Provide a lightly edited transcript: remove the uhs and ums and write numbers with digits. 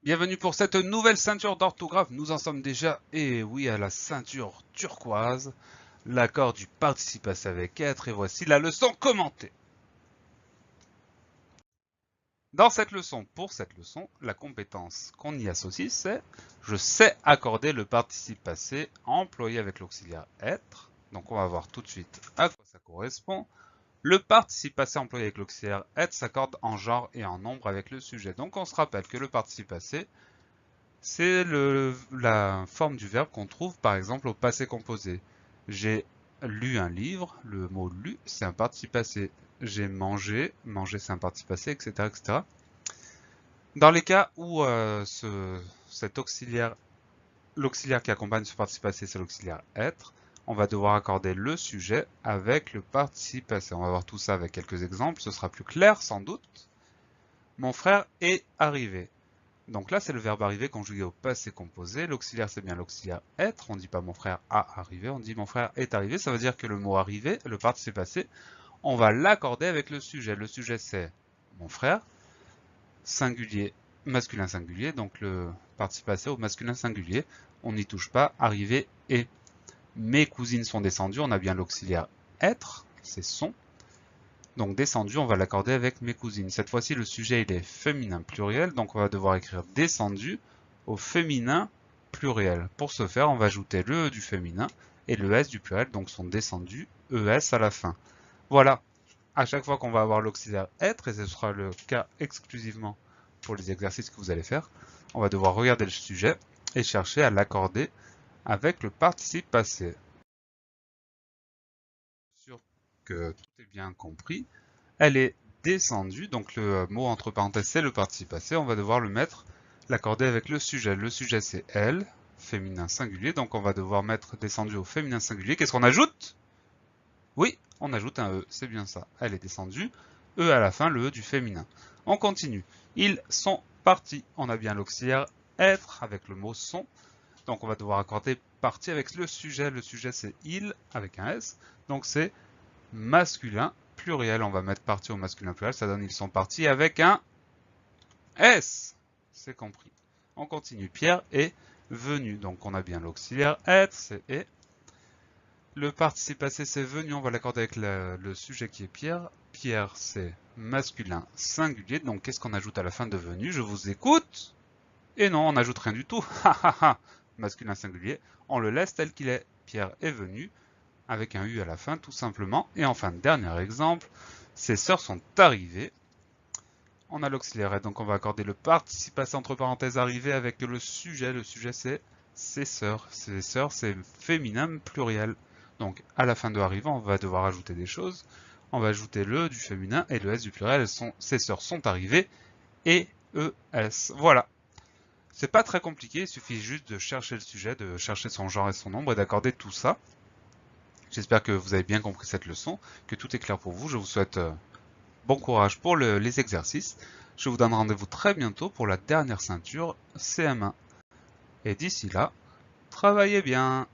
Bienvenue pour cette nouvelle ceinture d'orthographe. Nous en sommes déjà, et oui, à la ceinture turquoise, l'accord du participe passé avec être, et voici la leçon commentée. Dans cette leçon, pour cette leçon, la compétence qu'on y associe, c'est je sais accorder le participe passé employé avec l'auxiliaire être. Donc on va voir tout de suite à quoi ça correspond. Le participe passé employé avec l'auxiliaire être s'accorde en genre et en nombre avec le sujet. Donc on se rappelle que le participe passé, c'est la forme du verbe qu'on trouve par exemple au passé composé. J'ai lu un livre, le mot lu, c'est un participe passé. J'ai mangé, manger c'est un participe passé, etc., etc. Dans les cas où cet auxiliaire, l'auxiliaire qui accompagne ce participe passé, c'est l'auxiliaire être, on va devoir accorder le sujet avec le participe passé. On va voir tout ça avec quelques exemples, ce sera plus clair sans doute. Mon frère est arrivé. Donc là, c'est le verbe arriver conjugué au passé composé. L'auxiliaire, c'est bien l'auxiliaire être. On ne dit pas mon frère a arrivé, on dit mon frère est arrivé. Ça veut dire que le mot arrivé, le participe passé, on va l'accorder avec le sujet. Le sujet, c'est mon frère, singulier, masculin singulier. Donc le participe passé au masculin singulier. On n'y touche pas, arrivé et. Mes cousines sont descendues. On a bien l'auxiliaire être, c'est son. Donc descendu, on va l'accorder avec mes cousines. Cette fois-ci, le sujet il est féminin pluriel, donc on va devoir écrire descendu au féminin pluriel. Pour ce faire, on va ajouter le E du féminin et le S du pluriel, donc sont descendus, ES à la fin. Voilà, à chaque fois qu'on va avoir l'auxiliaire être, et ce sera le cas exclusivement pour les exercices que vous allez faire, on va devoir regarder le sujet et chercher à l'accorder avec le participe passé. Sûr que tout est bien compris. Elle est descendue, donc le mot entre parenthèses c'est le participe passé, on va devoir le mettre, l'accorder avec le sujet. Le sujet c'est elle, féminin singulier, donc on va devoir mettre descendu au féminin singulier. Qu'est-ce qu'on ajoute? Oui, on ajoute un E, c'est bien ça. Elle est descendue, E à la fin, le E du féminin. On continue. Ils sont partis. On a bien l'auxiliaire être avec le mot sont. Donc on va devoir accorder partie avec le sujet. Le sujet c'est il avec un S. Donc c'est masculin pluriel. On va mettre partie au masculin pluriel. Ça donne ils sont partis avec un S. C'est compris. On continue. Pierre est venu. Donc on a bien l'auxiliaire être, c'est est. Le participe passé c'est venu. On va l'accorder avec le sujet qui est Pierre. Pierre c'est masculin singulier. Donc qu'est-ce qu'on ajoute à la fin de venu? Je vous écoute. Et non, on n'ajoute rien du tout. Masculin singulier. On le laisse tel qu'il est. Pierre est venu avec un U à la fin tout simplement. Et enfin, dernier exemple, ses sœurs sont arrivées. On a l'auxiliaire être, donc on va accorder le participe passé entre parenthèses arrivé avec le sujet. Le sujet c'est ses sœurs. Ses sœurs c'est féminin pluriel. Donc à la fin de arrivé, on va devoir ajouter des choses. On va ajouter le du féminin et le S du pluriel. Ses sœurs sont arrivées et ES. Voilà. C'est pas très compliqué, il suffit juste de chercher le sujet, de chercher son genre et son nombre et d'accorder tout ça. J'espère que vous avez bien compris cette leçon, que tout est clair pour vous. Je vous souhaite bon courage pour les exercices. Je vous donne rendez-vous très bientôt pour la dernière ceinture CM1. Et d'ici là, travaillez bien!